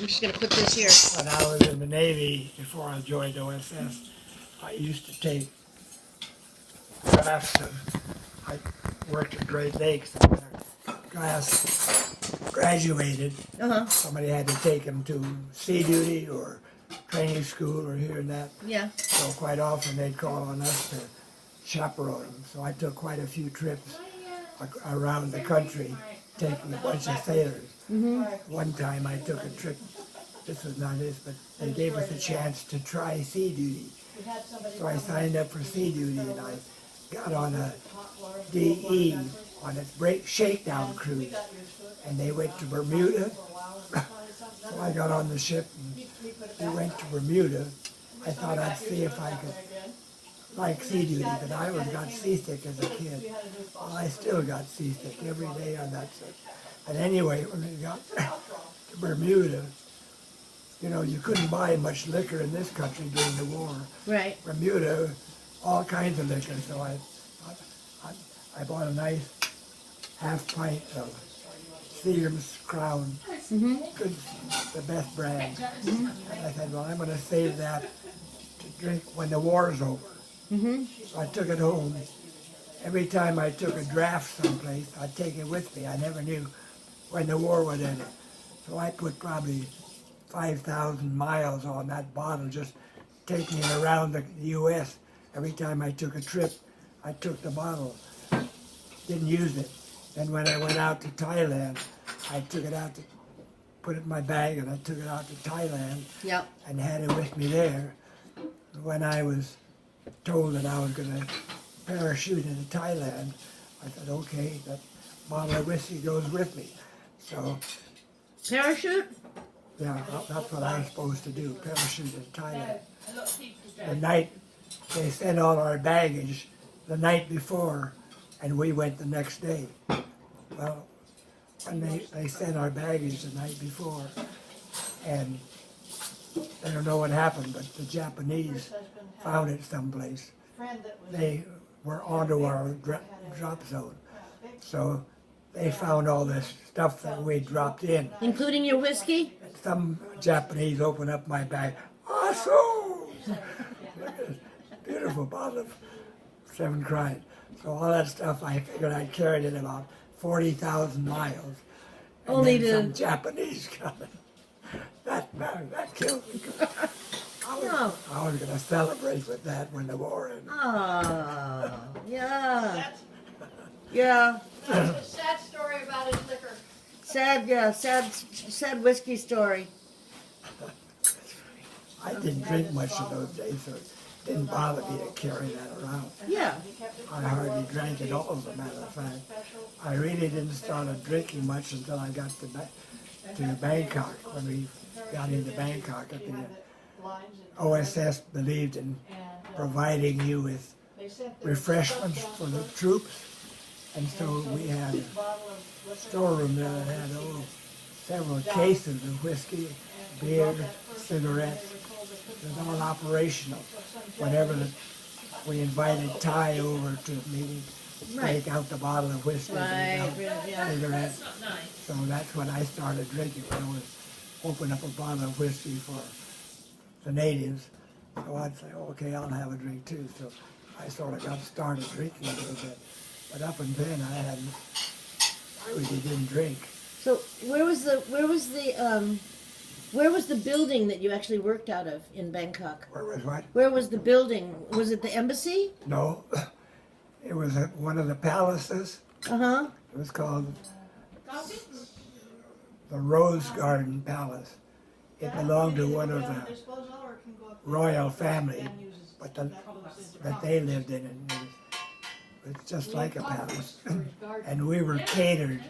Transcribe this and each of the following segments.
I'm just going to put this here. When I was in the Navy, before I joined OSS, I used to take drafts of, I worked at Great Lakes, and when a class graduated, somebody had to take them to sea duty or training school or here and that. Yeah. So quite often they'd call on us to chaperone them. So I took quite a few trips around the country, taking a bunch of sailors. One time I took a trip, this was not this, but they gave us a chance to try sea duty. So I signed up for sea duty and I got on a DE on a shakedown cruise. And they went to Bermuda. So I got on the ship and we went to Bermuda. I thought I'd see if I could like sea duty, but I always got seasick as a kid. Well, I still got seasick every day on that ship. And anyway, when we got to Bermuda, you know, you couldn't buy much liquor in this country during the war. Right. Bermuda, all kinds of liquor. So I bought a nice half pint of Seagram's Crown, good, the best brand. And I said, well, I'm going to save that to drink when the war's over. So I took it home. Every time I took a draft someplace, I'd take it with me. I never knew when the war would end. So I put probably 5,000 miles on that bottle, just taking it around the U.S. Every time I took a trip, I took the bottle. Didn't use it. And when I went out to Thailand, I took it out to put it in my bag, and I took it out to Thailand and had it with me there. When I was told that I was going to parachute into Thailand, I said, okay, that bottle of whiskey goes with me. So, Parachute? yeah, that's what I was supposed to do, parachute in Thailand. The night, they sent all our baggage the night before, and we went the next day. Well, when they sent our baggage the night before, and I don't know what happened, but the Japanese found it someplace. They were onto our drop zone. So they found all this stuff that we dropped in. Including your whiskey? And some Japanese opened up my bag. Awesome! Look at this beautiful bottle of Seven Crying. So all that stuff, I figured I carried it about 40,000 miles. And Only then to... some Japanese coming. That killed me. I was going to celebrate with that when the war ended. Oh, yeah. Yeah. That's a sad story about his liquor. Sad, yeah, sad whiskey story. I didn't drink much in those days, so it didn't bother me to carry that around. Yeah. I hardly drank at all, as a matter of fact. I really didn't start drinking much until I got to Bangkok. When we got into Bangkok, at the OSS believed in providing you with refreshments for the troops. And so we had a storeroom there that had several cases of whiskey, beer, cigarettes. It was all operational. Whenever we invited Thai over to a meeting, take out the bottle of whiskey, cigarettes. So that's when I started drinking. I would open up a bottle of whiskey for the natives. So I'd say, okay, I'll have a drink too. So I sort of got started drinking a little bit. But up until then, I really didn't drink. So where was the building that you actually worked out of in Bangkok? Where was what? Where was the building? Was it the embassy? No, it was at one of the palaces. Uh-huh. It was called the Rose Garden Palace. It belonged to one of the royal family, but that they lived in it. It's just like a palace. And we were catered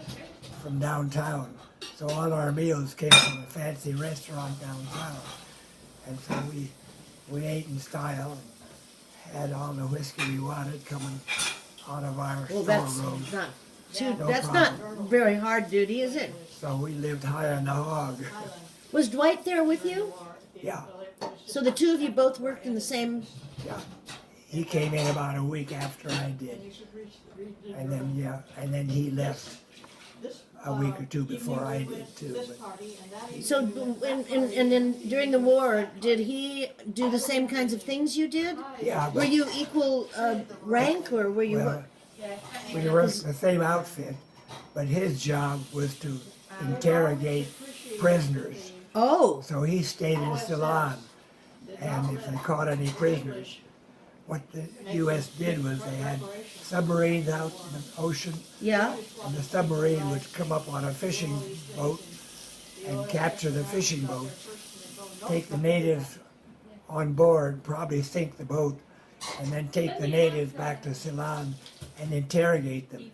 from downtown. So all our meals came from a fancy restaurant downtown. And so we ate in style and had all the whiskey we wanted coming out of our storeroom. That's not very hard duty, is it? So we lived high on the hog. Was Dwight there with you? Yeah. So the two of you both worked in the same... Yeah. He came in about a week after I did. And then, and then he left a week or two before I did too. But So, and then during the war, did he do the same kinds of things you did? yeah, Were but, you equal rank, or were you? well, we were in the same outfit, but his job was to interrogate prisoners. Oh, So he stayed in Ceylon, and if they caught any prisoners, what the U.S. did was they had submarines out in the ocean, yeah. and the submarine would come up on a fishing boat and capture the fishing boat, take the natives on board, probably sink the boat, and then take the natives back to Ceylon and interrogate them.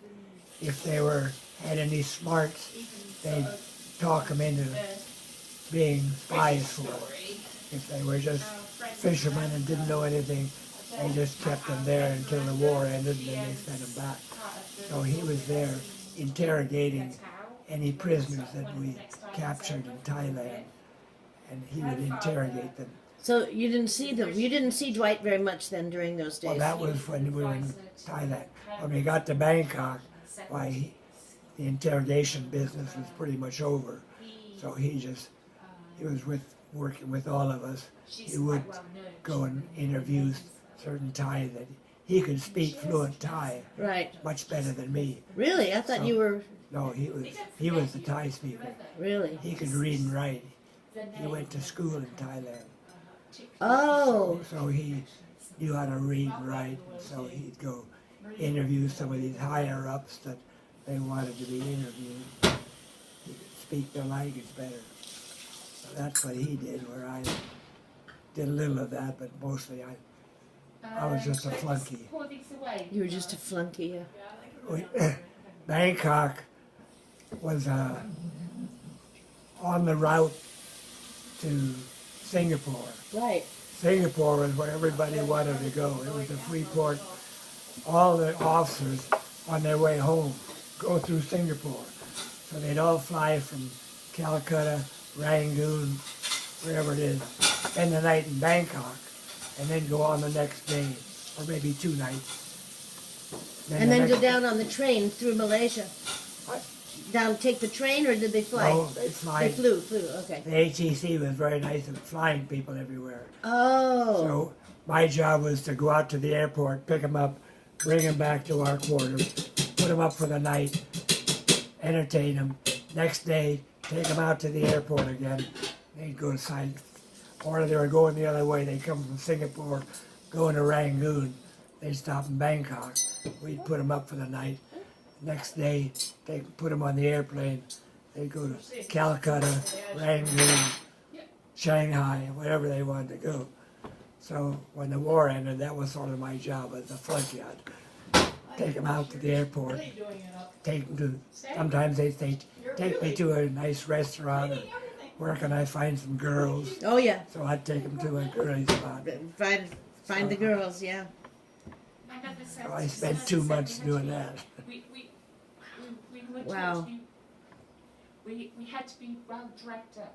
If they had any smarts, they'd talk them into being spies for them. If they were just fishermen and didn't know anything, they just kept them there until the war ended and then they sent them back. So he was there interrogating any prisoners that we captured in Thailand, and he would interrogate them. So you didn't see them. You didn't see Dwight very much then during those days. Well, that was when we were in Thailand. When we got to Bangkok, why, the interrogation business was pretty much over. So he was working with all of us. He would go and interview certain Thai that he could speak fluent Thai, Right. much better than me. Really? I thought you were. No, he was the Thai speaker. Really? He could read and write. He went to school in Thailand. Oh. So he knew how to read and write, so he'd go interview some of these higher ups that they wanted to be interviewed. He could speak their language better. So that's what he did, where I did a little of that, but mostly I was just a flunky. You were just a flunky. Yeah. Bangkok was on the route to Singapore. Right. Singapore was where everybody wanted to go. It was a free port. All the officers on their way home go through Singapore. So they'd all fly from Calcutta, Rangoon, wherever it is, spend the night in Bangkok, and then go on the next day, or maybe 2 nights. And the then go next- down on the train through Malaysia. What? Down, take the train, or did they fly? No, they fly. They flew. Okay. The ATC was very nice at flying people everywhere. Oh. So my job was to go out to the airport, pick them up, bring them back to our quarters, put them up for the night, entertain them. Next day, take them out to the airport again. They'd go to side, or they were going the other way. They'd come from Singapore, going to Rangoon. They'd stop in Bangkok. We'd put them up for the night. Next day, they put them on the airplane. They'd go to Calcutta, Rangoon, Shanghai, wherever they wanted to go. So when the war ended, that was sort of my job as a flunky. I'd take them out to the airport, take them to, sometimes they'd say, take me to a nice restaurant, or where can I find some girls? Oh yeah. So I'd take them to a girly spot. Find the girls. Yeah. So I spent 2 months doing that. Wow. We had to be well dragged up.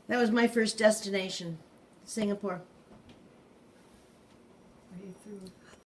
That was my first destination, Singapore. Are you through?